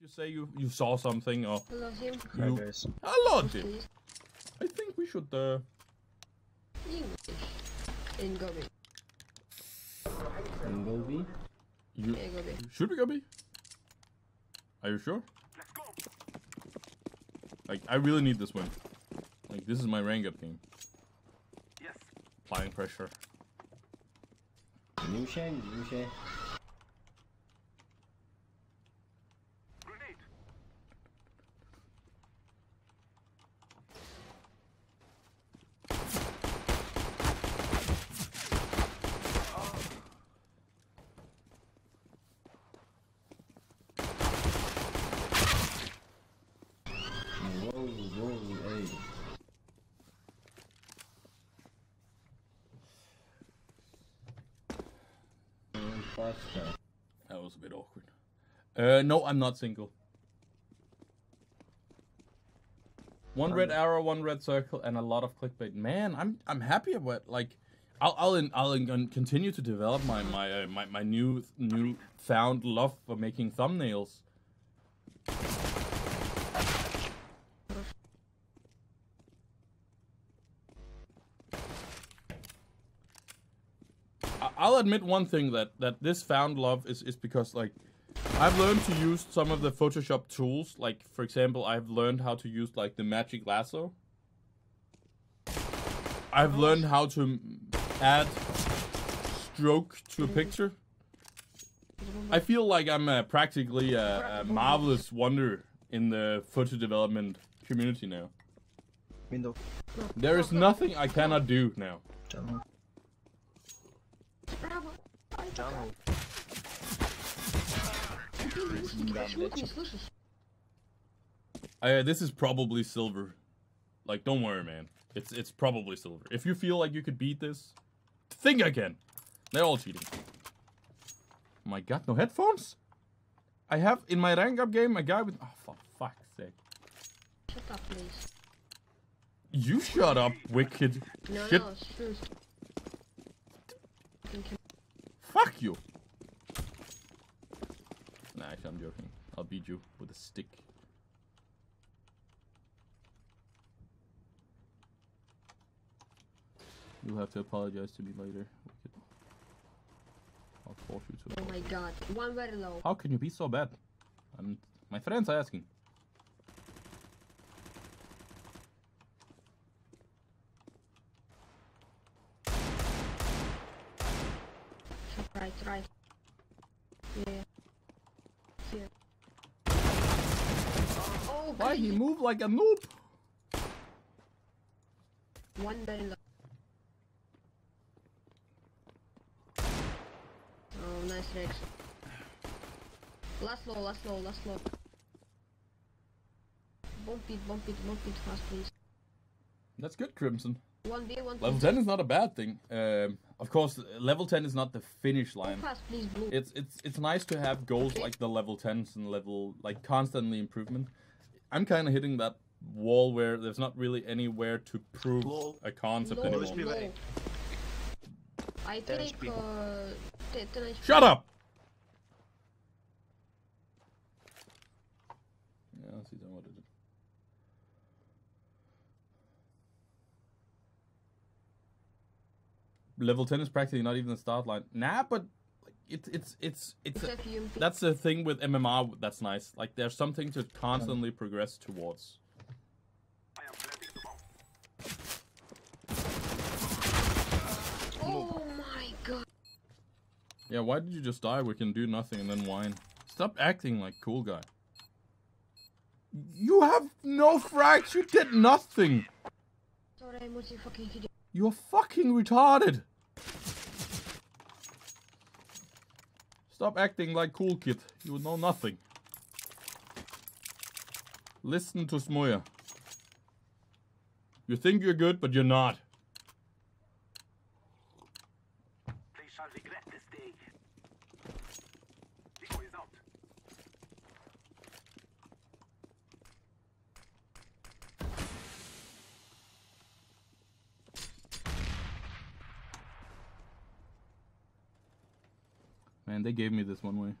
you say you saw something or Hello, Jim. you... Hi guys. Hello, Jim. I think we should English. In Gobi. In Gobi? You Yeah, Gobi. should we go B? Are you sure? Like, I really need this win. Like, this is my rank up game. Yes. Applying pressure. New shame. Grenade. Whoa, hey. Faster. That was a bit awkward. No, I'm not single. One red arrow, one red circle, and a lot of clickbait. Man, I'm happy about, like, I'll continue to develop my new found love for making thumbnails. I'll admit one thing, that this found love is because, like, I've learned to use some of the Photoshop tools. Like, for example, I've learned how to use, like, the magic lasso. I've learned how to add stroke to a picture. I feel like I'm practically a marvelous wonder in the photo development community now. Window. There is nothing I cannot do now. Jungle. Браво. Jungle. This is probably silver. Like, don't worry, man. It's probably silver. If you feel like you could beat this, think again. They're all cheating. Oh my god, no headphones? I have in my rank up game a guy with... Oh, for fuck's sake. Shut up, please. You shut up, wicked No, shit. no, sure. Fuck you. Nah, actually, I'm joking. I'll beat you with a stick. You'll have to apologize to me later. Wicked. I'll force you to. Oh my god. One very low. How can you be so bad? My friends are asking. Right. Yeah. Here. Oh, Why he God. move like a noob? One very low. Oh, nice Rex. Last low. Bump it fast, please. That's good, Crimson. 1v, 1 Level 10 is not a bad thing. Of course, level 10 is not the finish line. Fast, please, blue. It's nice to have goals like the level 10s and level, like, constantly improvement. I'm kind of hitting that wall where there's not really anywhere to prove a concept Low, anymore. low. I take 10 HP. Shut up! Yeah, let's see then what is it. Level 10 is practically not even the start line. Nah, but like, it's Except you. that's the thing with MMR that's nice. Like, there's something to constantly progress towards. I am planting the bomb. Oh my god. Yeah, why did you just die? We can do nothing and then whine. Stop acting like cool guy. You have no frags. You did nothing. Sorry, I'm a fucking idiot. You're fucking retarded. Stop acting like cool kid. You know nothing. Listen to Smoya. You think you're good, but you're not. They shall regret this day. Decoy is out. Man, they gave me this one way.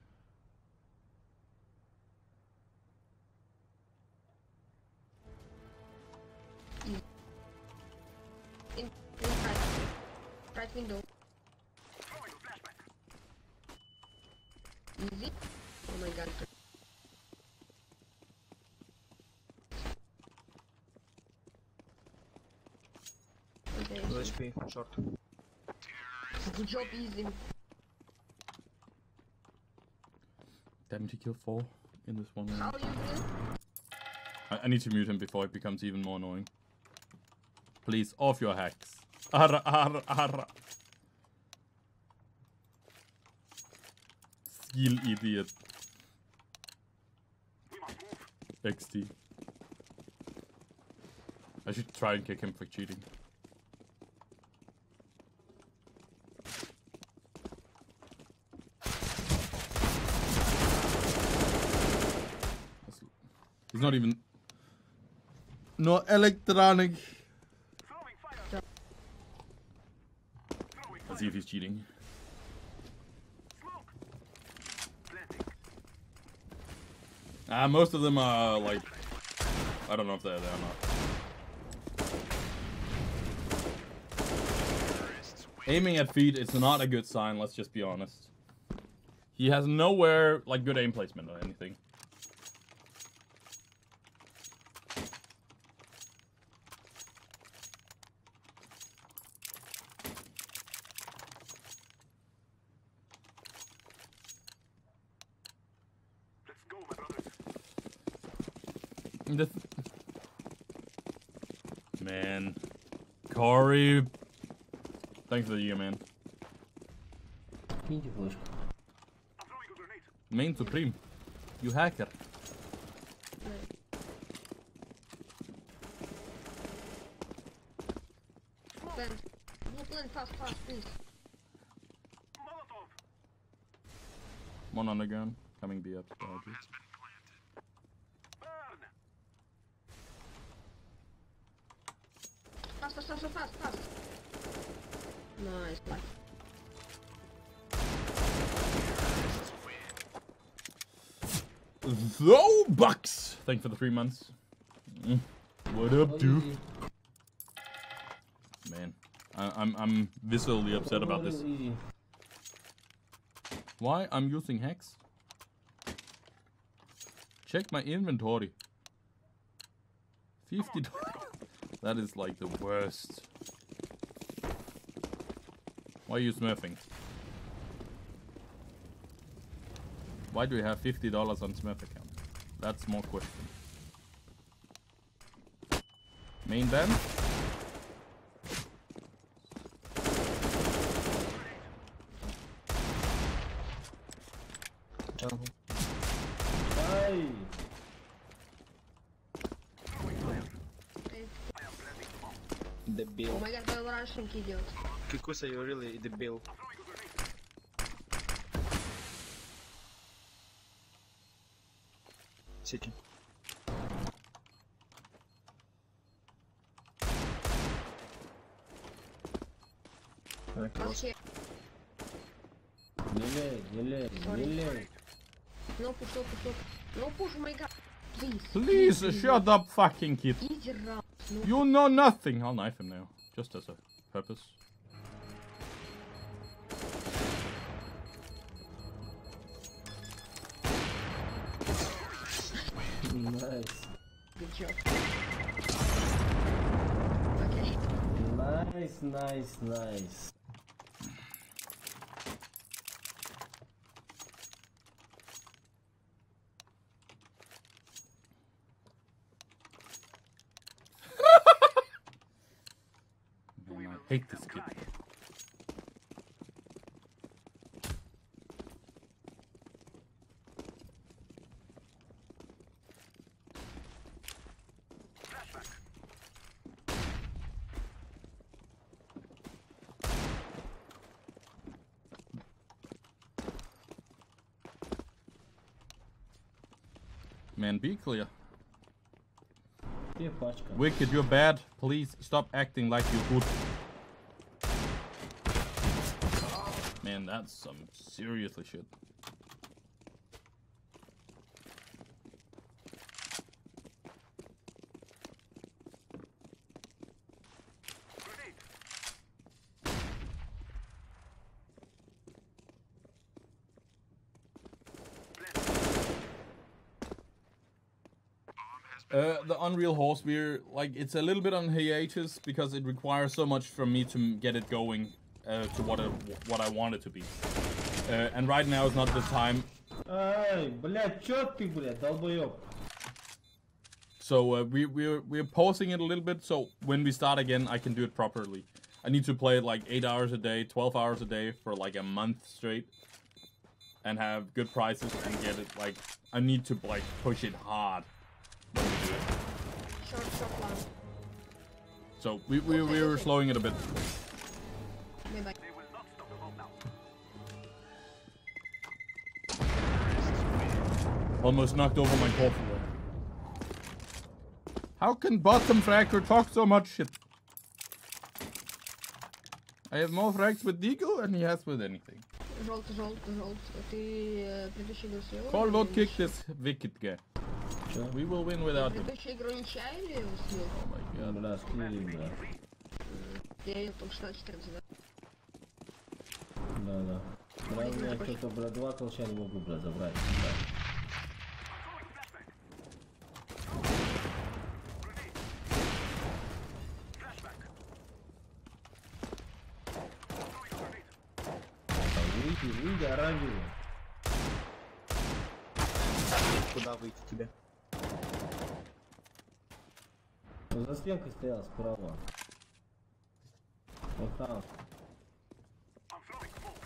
Right window. Throwing a flashback. Easy. Oh my god. Okay. 2 HP, short. Good job, easy. Damn, he killed 4 in this one How round. you win? I need to mute him before it becomes even more annoying. Please, off your hacks. Arra, arra, arra. Skill idiot. We must move. XD. I should try and kick him for cheating. He's not even... No electronic. Throwing fire. Throwing Let's see if he's cheating. smoke. Planting. Most of them are like... I don't know if they're there or not. Aiming at feet is not a good sign, let's just be honest. He has nowhere like good aim placement or anything. Let's go, my brothers. Man. Corey. Thanks for the year, man. Киньте флешку. I'm throwing a grenade. Main Supreme. You hacker. Plan. No plan, fast, please. Molotov. One underground. Coming B up. Burn. Fast. Nice, like. Bucks. Thanks for the 3 months. What up, dude? Man, I'm viscerally upset about this. Why? I'm using hex. Check my inventory. $50. That is like the worst. Why are you smurfing? Why do you have $50 on Smurf account? That's more question. Main band? Jungle. Ay! Дебил. Oh my god, Valorant идет. Kikusa, you really дебил. City. Вообще, Не no push. No push, oh my god. Please shut up, fucking kid. Easy round. No. You know nothing. I'll knife him now, just as a purpose. Nice. Good job. Okay. Nice. Man, I hate this kid. Man, be clear. Где пачка? Wicked, you're bad. Please stop acting like you're good. Man, that's some seriously shit. The Unreal Horse, it's a little bit on hiatus because it requires so much from me to get it going to what I want it to be. And right now is not the time. Ай, блядь, чё ты, блядь, долбоёб? So we're pausing it a little bit, so when we start again, I can do it properly. I need to play it like 8 hours a day, 12 hours a day for like a month straight, and have good prices and get it like. I need to like push it hard when we do it. Short long. So we're slowing it a bit. Maybe. They will not stop the bomb now. Almost knocked over my coffee there. How can bottom fragger talk so much shit? I have more frags with Deagle and he has with anything. Желтый. Ты предыдущую игру слил? Call not kick this wicked guy. Чё? We will win without him. Предыдущую игру ничья или слил? Oh my god. Бля, скилли, бля. Я ее только что 14, да? Да. Бля, у меня что-то, бля, 2 толча не могу, бля, забрать. Бля. Выйди, оранжевый. Куда выйти тебе? Он за стенкой стоял справа. Вот там. I'm throwing smoke.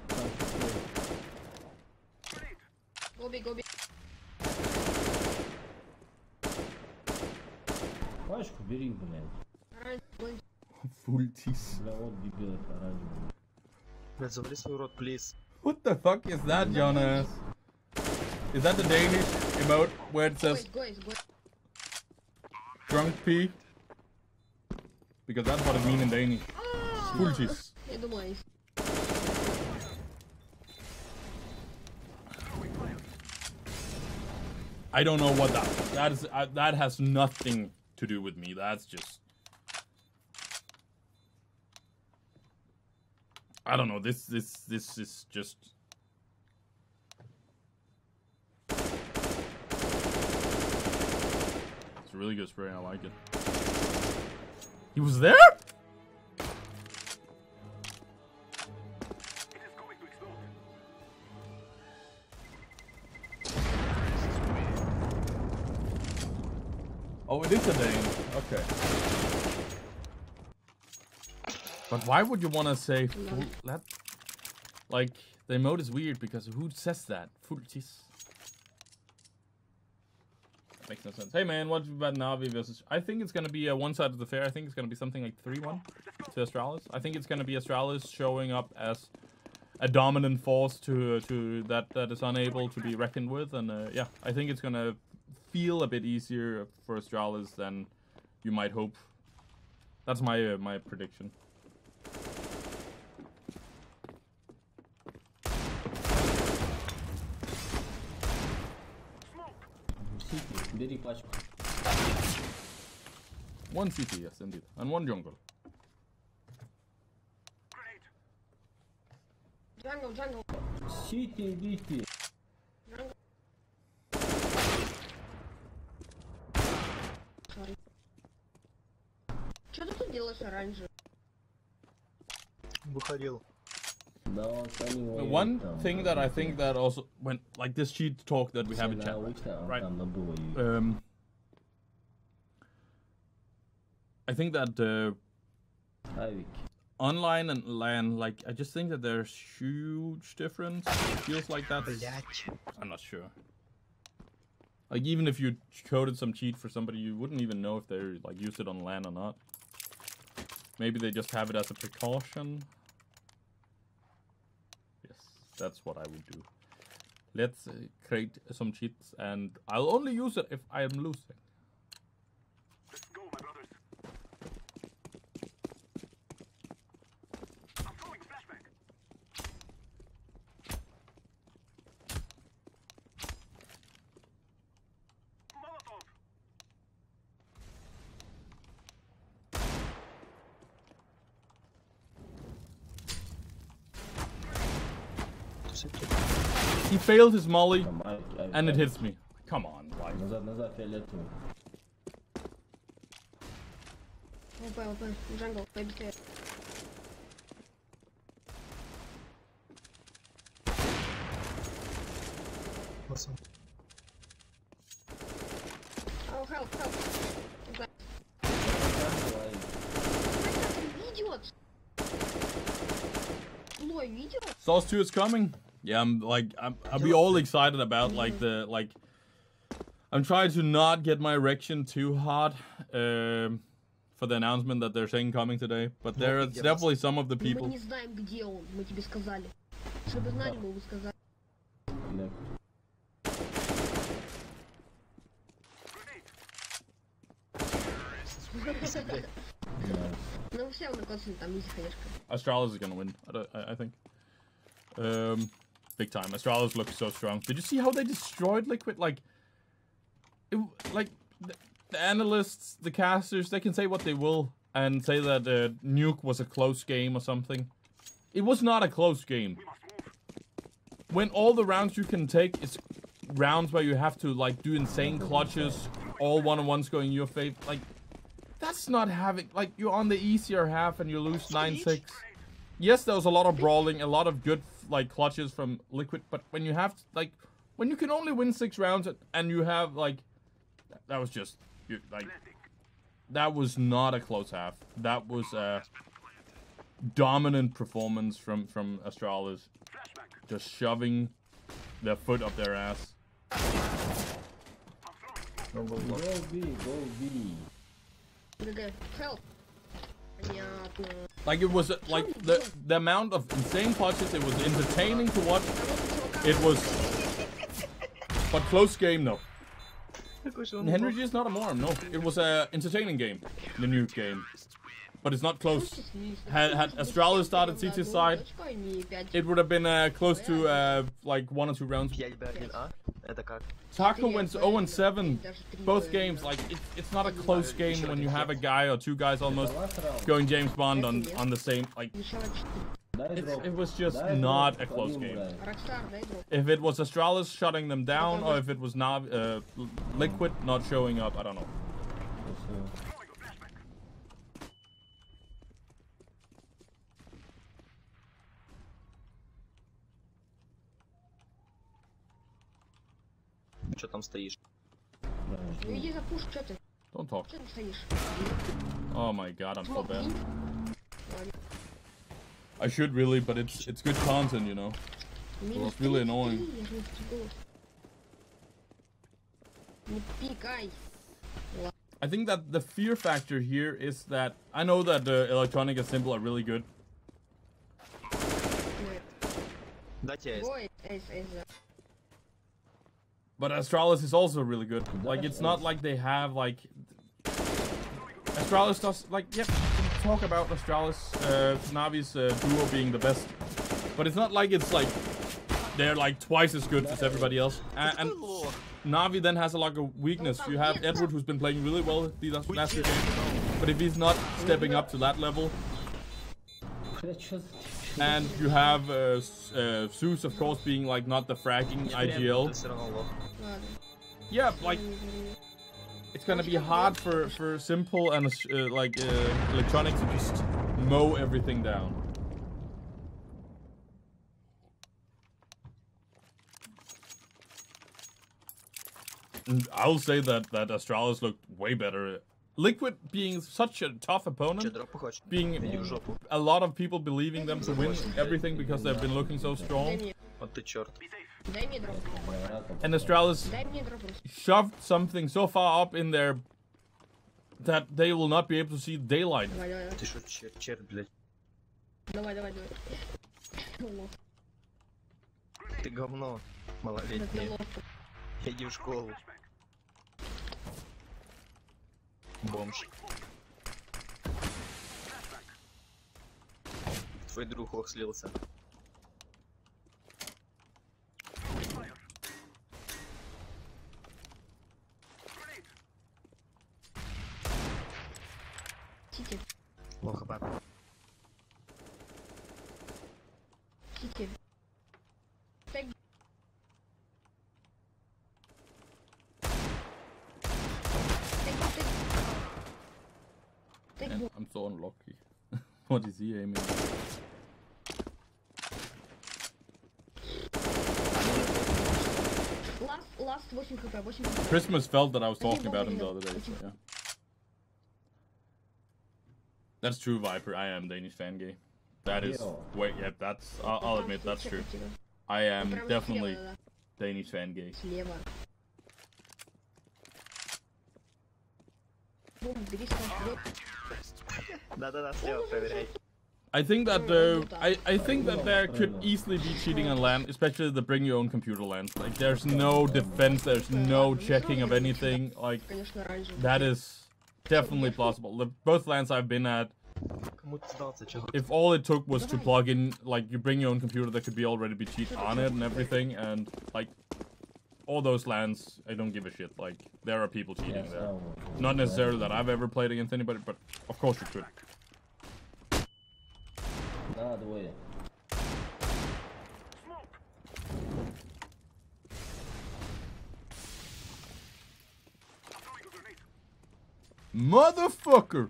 Там чуть-чуть. Grenade. Гоби. Пачку бери, блядь. Оранжевый. Full teeth. Бля, вот дебил это оранжевый. Блядь, завали свой рот, плиз. What the fuck is that, Jonas? Is that the Danish emote where it says Гой. drunk pee? Because that's what it means in Danish. Full teeth. Я думала, есть. I don't know what that is. That has nothing to do with me. That's just. I don't know. This is just. It's a really good spray. I like it. He was there? It is going to explode. Oh, it is a Dane. Okay. But why would you want to say full that? Like, the emote is weird because who says that? Full teeth. That makes no sense. Hey man, what's about Navi versus? I think it's gonna be a one-sided affair. I think it's gonna be something like 3-1 to Astralis. I think it's gonna be Astralis showing up as a dominant force to that is unable to be reckoned with, and yeah, I think it's gonna feel a bit easier for Astralis than you might hope. That's my my prediction. Сити, бери пачку. One CT, yes, indeed, and one jungle. Grenade. Джангл. Сити, идите. Sorry. Что ты тут делаешь оранжевый? Выходил. Да, он с ним One там, thing that I think that also when like this cheat talk that we have in chat, right? Там надует. I think that Авик. online and LAN, like I just think that there's huge difference. It feels like that. Блять. I'm not sure. Like even if you coded some cheat for somebody, you wouldn't even know if they like used it on LAN or not. Maybe they just have it as a precaution. Yes, that's what I would do. Let's create some cheats, and I'll only use it if I am losing. Let's go, my brothers. I'm throwing flashbang. Molotov. He failed his molly. Там Авик. And it hits me. Come on, like. Назад, фиолетовый. ОП, джангл, побыстрее. Awesome. Oh, help. Идет. Лой, видел? Source 2 is coming. Yeah, I'll be all excited about I'm trying to not get my erection too hot for the announcement that they're saying coming today. But there's definitely some of the Мы people. не знаем, где он, мы тебе сказали. Чтобы знали, мы бы сказали. Ну, все равно коцаны, там есть хаешка. Astralis is gonna win, I think. Big time. Astralis looks so strong. Did you see how they destroyed Liquid? Like the analysts, the casters, they can say what they will and say that Nuke was a close game or something. It was not a close game. When all the rounds you can take is rounds where you have to like do insane clutches, all one-on-ones going in your favor, like that's not having like you're on the easier half and you lose 9-6. Yes, there was a lot of brawling, a lot of good like clutches from Liquid, but when you have like when you can only win 6 rounds and you have like that was just like that was not a close half. That was a dominant performance from Astralis, just shoving their foot up their ass. Go B. ГГ, help. Понятно. Like it was like the amount of insane clutches. It was entertaining to watch. It was, but close game no. Henry G is not a Morm, no. It was a entertaining game, the Nuke game, but it's not close. Had Astralis started CT side, it would have been close to like 1 or 2 rounds. 5-1-A. Это как? Taco went 0-7 both games. Like it's not a close game when you have a guy or 2 guys almost going James Bond on the same. Like it was just not a close game. If it was Astralis shutting them down, or if it was not Liquid not showing up, I don't know. Что там стоишь? Ну иди за пуш, что ты? Don't talk. Что ты стоишь? Oh my god, I'm so Смог, bad. кинь. I should really, but it's good content, you know. Минус It's really 33, annoying. я же не втянула. Не пикай. I think that the fear factor here is that I know that Electronic and Simple are really good. Дайте я. Ой, эйс. But Astralis is also really good. Like, it's not like they have, like... Astralis does, like, yep, we can talk about Astralis, Navi's duo being the best. But it's not like it's, like, they're, like, twice as good as everybody else. And Navi then has a lot of weakness. You have Edward, who's been playing really well these last 2 games. But if he's not stepping up to that level... And you have Zeus, of course, being, like, not the fragging IGL. Ты всё равно лох. Ладно. Yeah, like it's gonna be hard for Simple and Electronic to just mow everything down. And I'll say that Astralis looked way better. Liquid being such a tough Че, opponent, дропу хочешь? being Иди в жопу. a lot of people believing them to win everything because they've been looking so Дай strong. мне, Вот ты черт. дай мне дроп. And Astralis Дай мне дроп. shoved something so far up in there that they will not be able to see daylight. Давай. Ты что, черт, блядь? Давай. Ты говно Это малолетнее. ловко. Иди в школу. Бомж. Твой друг лох слился. Сити. Лоха бар. Сити. Так. Man, I'm so unlucky. What is he aiming at? Last 8 хп, 8 хп. Christmas felt that I was talking about him the other day, so yeah. That's true, Viper. I am Danish fan gay. That is... Wait, yeah, that's... I'll admit, that's true. I am definitely Danish fan gay. Слева. Бум, бери скажи. Да-да-да, слева проверяй. I think that I think that there could easily be cheating on LAN, especially the bring your own computer LAN. Like there's no defense, there's no checking of anything. Like that is definitely plausible. Both LANs I've been at, if all it took was to plug in, like you bring your own computer, there could be already be cheat on it and everything, and like all those LANs, I don't give a shit. Like there are people cheating there. Not necessarily that I've ever played against anybody, but of course you could. Да, двое. Motherfucker!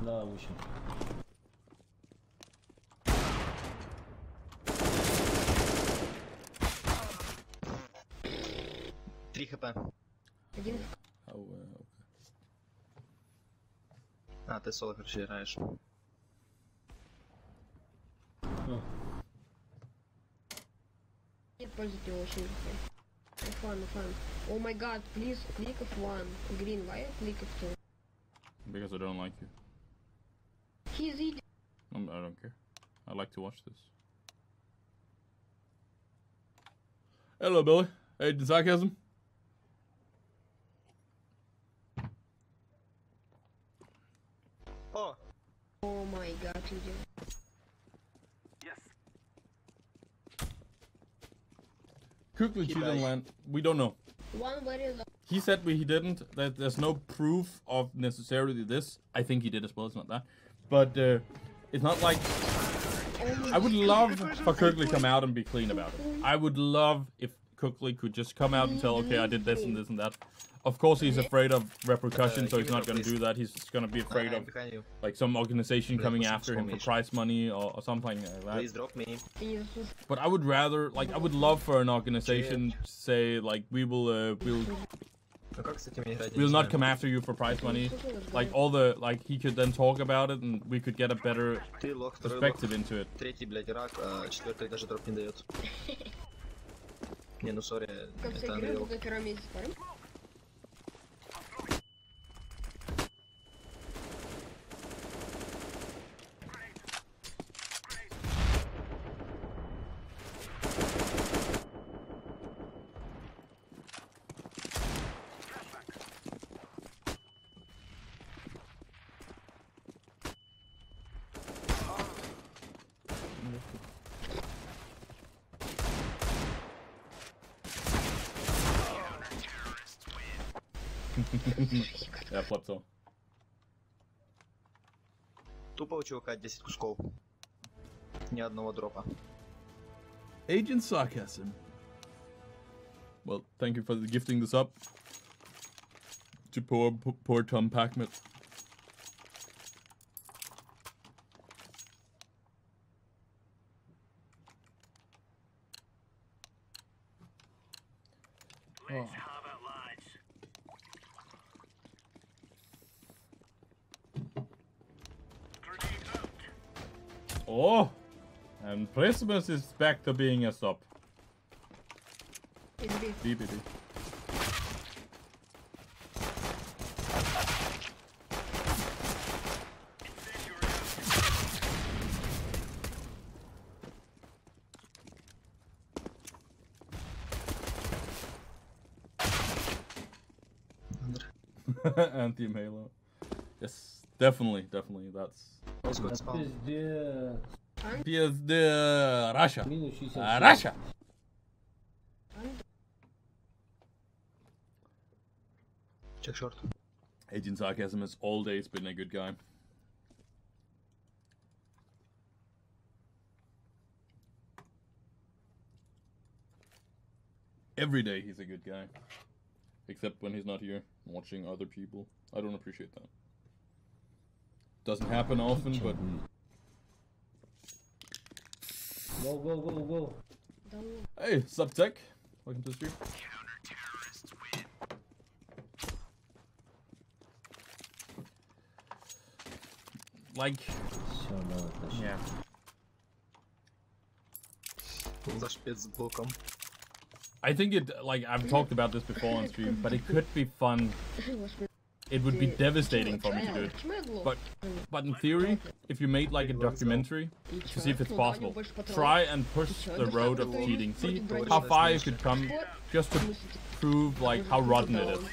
Да, выше. Три хп. Один. А, ты соло, короче, играешь. Нет пользы от него очень. F1, F1. Oh my god, please click F1. Green, why you click F2? Because I don't like you. He's idiot. I don't care. I like to watch this. Hello, Billy. Hey, sarcasm. О! Oh my god, idiot. Yes. Quickly cheated on LAN. We don't know. One very low. He said he didn't. That there's no proof of necessarily this. I think he did as well. It's not that, but it's not like. I would love for Kirkley come out and be clean about it. I would love if Kirkley could just come out and tell, okay, I did this and this and that. Of course, he's afraid of repercussions, so he's not going to do that. He's going to be afraid of like some organization coming after him for prize money or something like that. Please drop me. But I would rather, like, I would love for an organization to say, like, we'll Ну как с этим играть? we'll not come after you for prize money. Like all the, like he could then talk about it and we could get a better Ты лох, второй лох, perspective into it. третий, блядь, рак, а четвертый даже дроп не дает. Не, ну сори, В конце это игры Unreal. буду первое месяц, парень. Yeah, flip so. Тупо у чувака 10 кусков. Ни одного дропа. Agent sarcasm. Well, thank you for gifting this up to poor Tom Packmet. Oh. Oh, and Christmas is back to being a stop. BBD. Anti Halo. Yes, definitely. That's. Let's go, Да спал. пиздец. Russia. Минус 60. Russia. Check short. Agent Sarcasm has all days been a good guy. Every day he's a good guy. Except when he's not here, watching other people. I don't appreciate that. Doesn't happen often, but... Go, go, go, go. Hey, Subtech. Welcome to the stream. Like... Yeah. За спецблоком. I think it, like, I've talked about this before on stream, but it could be fun. It would be devastating for me to do it. But in theory, if you made like a documentary to see if it's possible, try and push the road of cheating. See how far you could come just to prove like how rotten it is.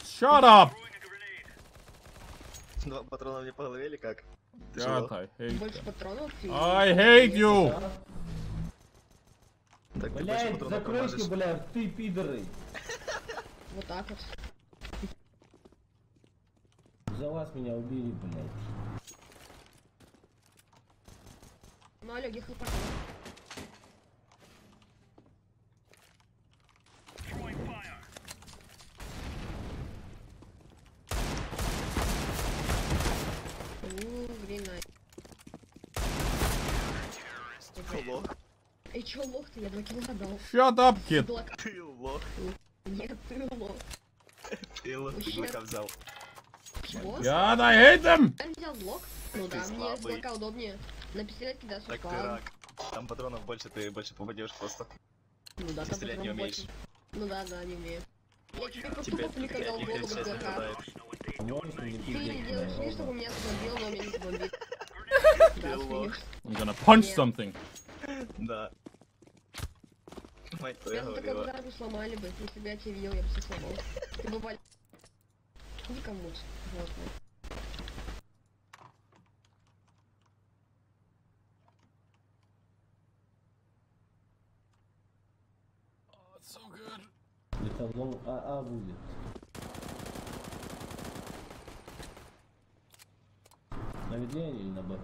Shut up! Два патрона мне по голове или как? God, I hate you! Так ты больше Блять, патронов закройте, помажешь. блядь, ты пидоры. Вот так вот. За вас меня убили, блядь. Ну, Олег, ехал пока. Green Knight. Лох. Эй, чё лох-то? Я 2 килла дал. Shut up, kid! Ты лох. Нет, ты лох. Ты лох, ты блока взял. Чего? God, I hate them! Я взял блок? Ну да, Ты мне с слабый. блока удобнее. На пистолетке, да, Так ты слабо. рак. Там патронов больше, ты больше попадешь просто. Ну да, Ты там стрелять не патронов умеешь. больше. Ну да, да, не умею. Я тебе просто Тебе тупо дал таких голову сейчас не блока. хватает. Можешь мне Ты пиздец, делаешь вид, блядь, чтобы меня забомбил, но меня не забомбит. Да, Ты лох. смеюсь. I'm gonna punch Yeah. something. Да. Мать твоя Прям говорила. так бы сломали бы, если бы я тебя видел, я бы все сломал. Ты бы валил. Никому. Вот, вот. Oh, it's so good. Это лом АА будет. На медведя или на Б?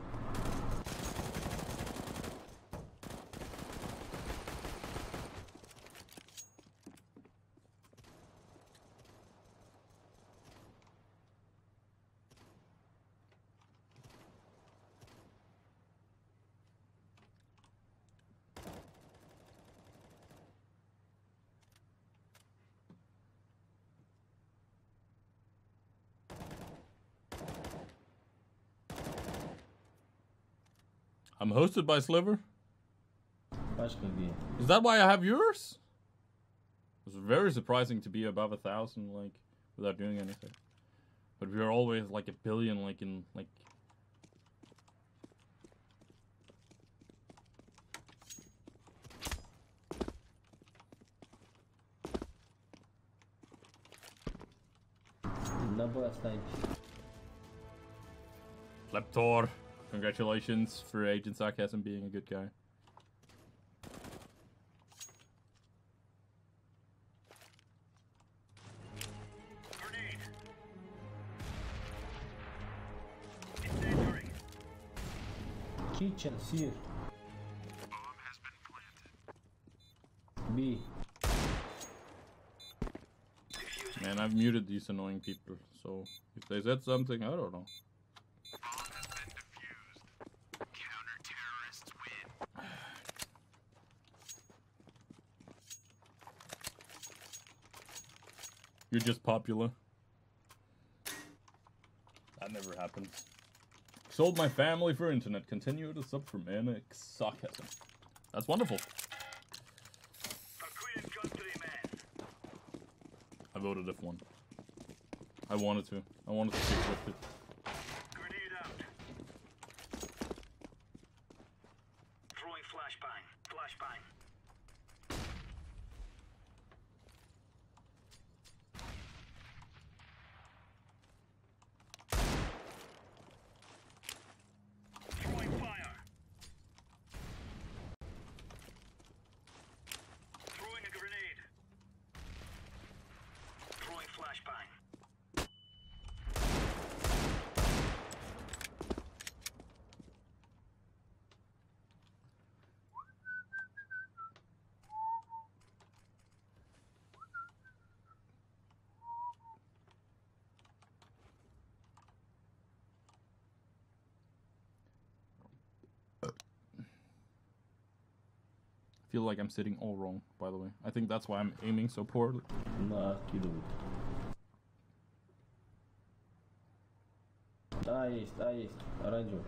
I'm hosted by Sliver. Пашка где? Is that why I have yours? It's very surprising to be above 1,000, like, without doing anything. But we're always like 1 billion, like in, like... На Б останьтесь. Leptor, congratulations for Agent Sarcasm being a good guy. Kitchen, Sir. B. Man, I've muted these annoying people, so if they said something, I don't know. You're just popular. That never happens. Sold my family for internet. Continue to sub for manic sarcasm. That's wonderful. I voted F1. I wanted to. I wanted to stick with it. Grenade out. Throwing flashbang. Flashbang. Throwing fire. Throwing a grenade. Feel like I'm sitting all wrong, by the way. I think that's why I'm aiming so poorly. Накидывают. Да, есть, оранжевый.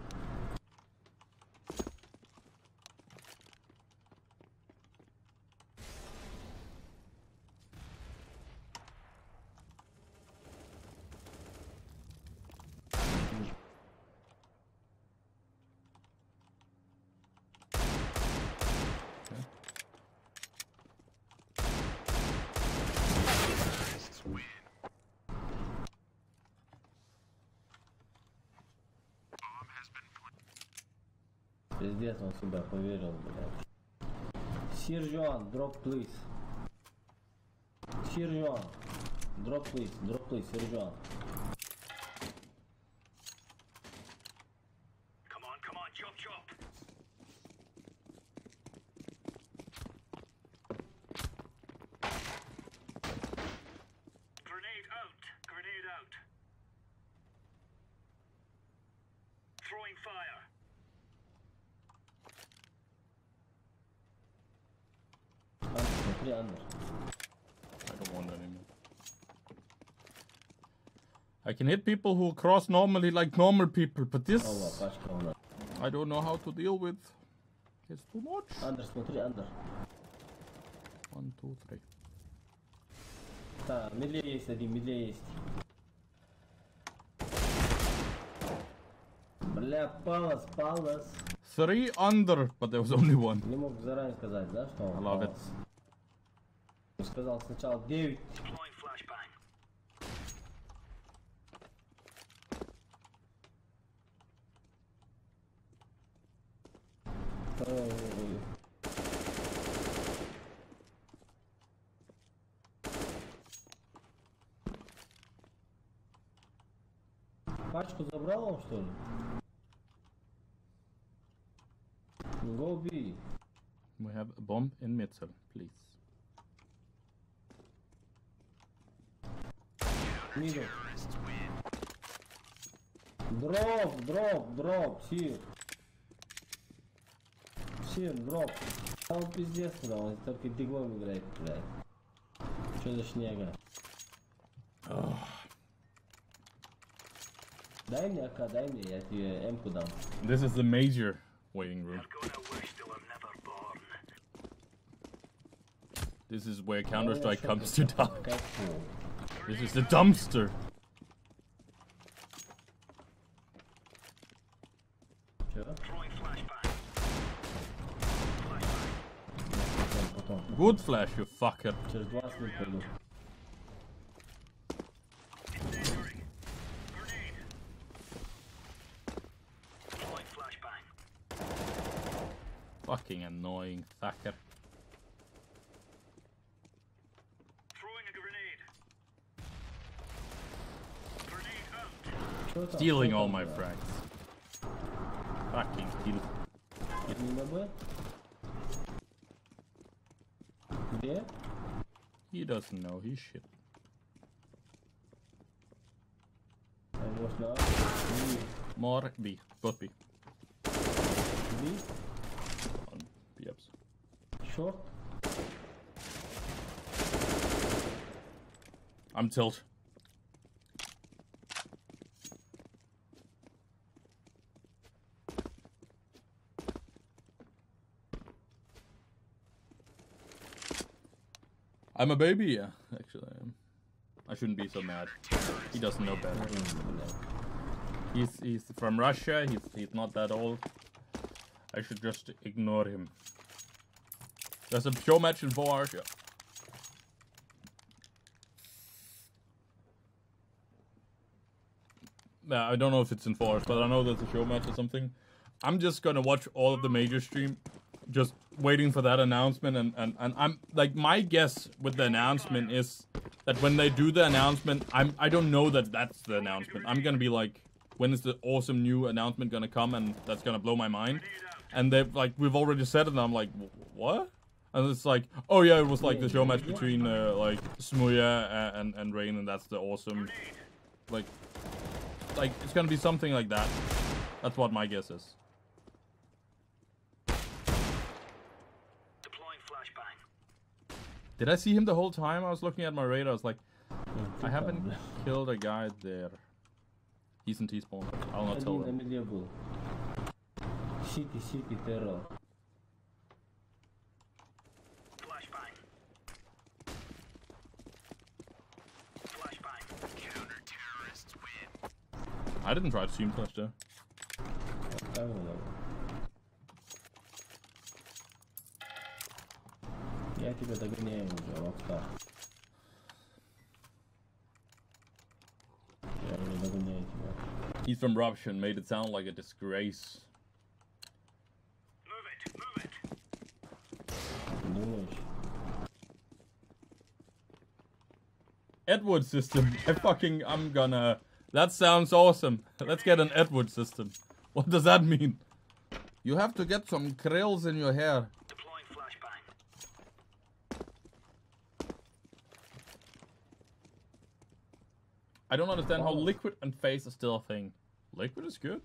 Пиздец, он себя поверил, блядь. Сержан, drop please. Сержан, drop please, Сержан. Come on, chop. Grenade out. Throwing fire. Смотри, Андер. I don't want that anymore. I can hit people who cross normally like normal people, but this Ова, пачка у нас. I don't know how to deal with. It's too much. Андер, смотри, Андер. 1, 2, 3. Да, медле есть один, медле есть. Бля, палас. 3 under, but there was only one. Не мог заранее сказать, да, что I он love it. палас. Он сказал сначала 9. Deploying flashbang. Ой. Пачку забрал он, что ли? Go B. We have a bomb in middle, please. Middle. Дроп, Сир, дроп. А он пиздец туда, он только диглом играет, блядь. Что за шняга? Дай мне АК, я тебе М-ку дам. This is the major waiting room. Gonna wish they were never born. This is where Counter-Strike comes to die. Кайфу. This is the dumpster. Чё? Throwing flashbang. Потом. Good flash, you fucker. Через 20 минут пойду. Incendiary. Grenade. Deploying flashbang. Fucking annoying fucker. Throwing a grenade. Grenade out. Чё там? Stealing Чё all там, my бля? frags. Fucking steal. Не на Б? Где? He doesn't know his shit. А может на А? More B. Both B. Би? On B ups. Шорт? I'm tilt. I'm a baby, yeah. Actually, I am. I shouldn't be so mad. He doesn't know better. He's from Russia. He's not that old. I should just ignore him. There's a show match in 4 hours. Yeah. Yeah, I don't know if it's in 4 hours, but I know there's a show match or something. I'm just gonna watch all of the major stream, just waiting for that announcement, and I'm like, my guess with the announcement is that when they do the announcement, I don't know that that's the announcement. I'm gonna be like, when is the awesome new announcement gonna come, and that's gonna blow my mind. And they've like, we've already said it, and I'm like, what? And it's like, oh yeah, it was like the show match between like Smuya and Rain, and that's the awesome, like it's gonna be something like that. That's what my guess is. Deploying Did I see him the whole time? I was looking at my radar. I was like, I haven't killed a guy there. He's in T-spawn. I'll not tell him. City terror. Flashbang. Flashbang. Counter-terrorists win. I didn't try to team flash there. Я тебя догоняю уже, Рокстар. Я уже догоняю тебя. He's from Rupture and made it sound like a disgrace. Move it. Думаешь? Edward system. I'm gonna... That sounds awesome. Let's get an Edward system. What does that mean? You have to get some krills in your hair. Deploying flashbang. I don't understand how Liquid and Phase are still a thing. Liquid is good.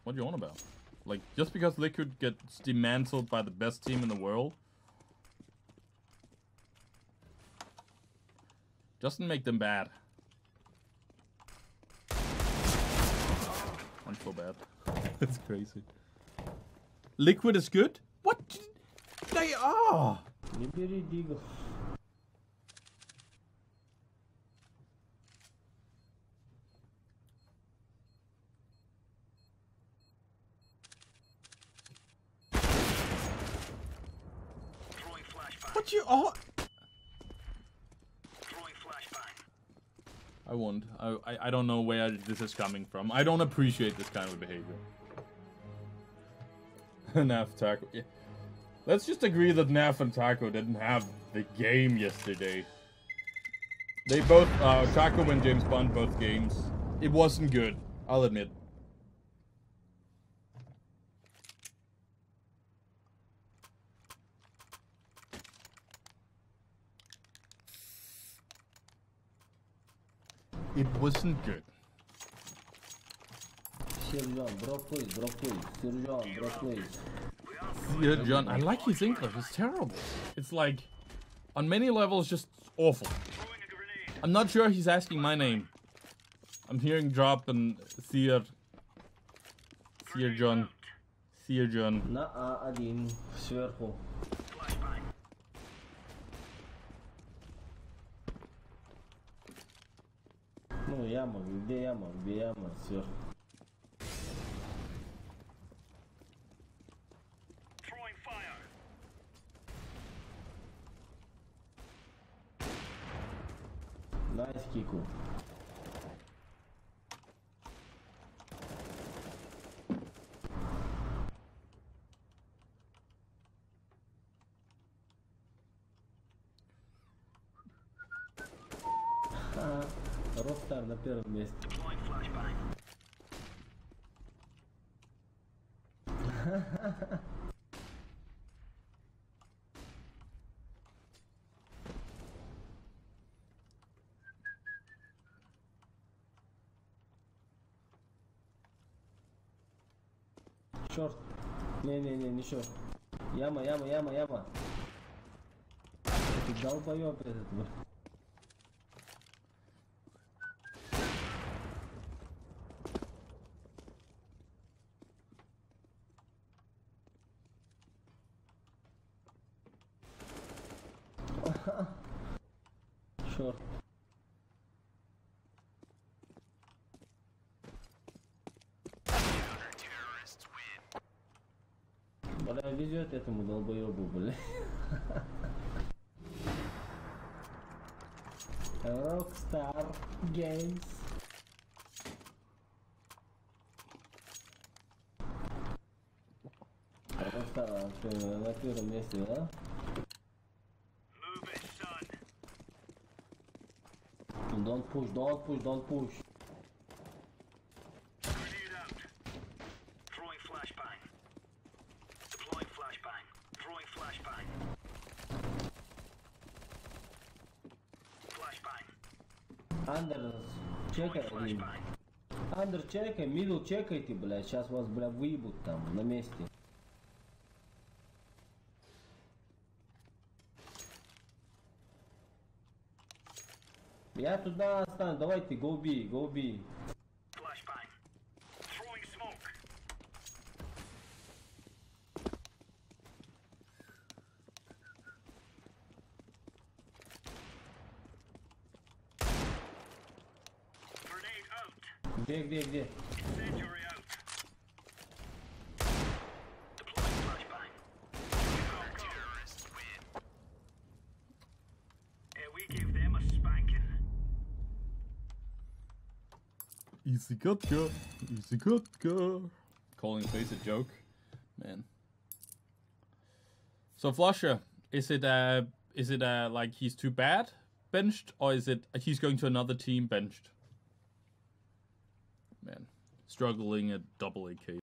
What do you want about? Like, just because Liquid gets dismantled by the best team in the world doesn't make them bad. I'm so bad. It's crazy. Liquid is good? What? They are! Не бери Deagle. Throwing flashbang. What you are? Throwing flashbang. I won't. I don't know where this is coming from. I don't appreciate this kind of behavior. Naf Taco. Yeah. Let's just agree that Naf and Taco didn't have the game yesterday. They both, Taco and James Bond both games. It wasn't good, I'll admit. It wasn't good. Sergeant, drop please. Sergeant, drop please. Yeah, John, I like his English. It's terrible. It's like, on many levels, just awful. Throwing a grenade. I'm not sure he's asking my name. I'm hearing drop and Seer John. Seer John. На А1 сверху. Flashbang. Ну, яма, где яма, сверху. Throwing fire. Найс кику. Рокстар на первом месте. Deploying flashbang. Шорт. Не шорт. Яма. Ты долбоёб этот, бля. Шорт. Бля, везет этому долбоебу, бля. Rockstar Games. Rockstar, ты на первом месте, да? Move it, son. Don't push. Grenade out. Throwing flashbang. Deploying flashbang. Throwing flashbang. Flashbang. Андер, чекай. Flashbang. Андер, чекай, мидл чекайте, блядь. Сейчас вас, бля, выебут там, на месте. Я туда остану, давайте, go B, go B. Flashbang. Throwing smoke. Grenade out. Где? Incendiary out. Deploying flashbang. Go. Yeah, we gave them a spanking. Easy cut, girl. Easy cut, girl. Calling face a joke, man. So Flusher, is it like he's too bad benched, or is it he's going to another team benched? Man, struggling at double AK.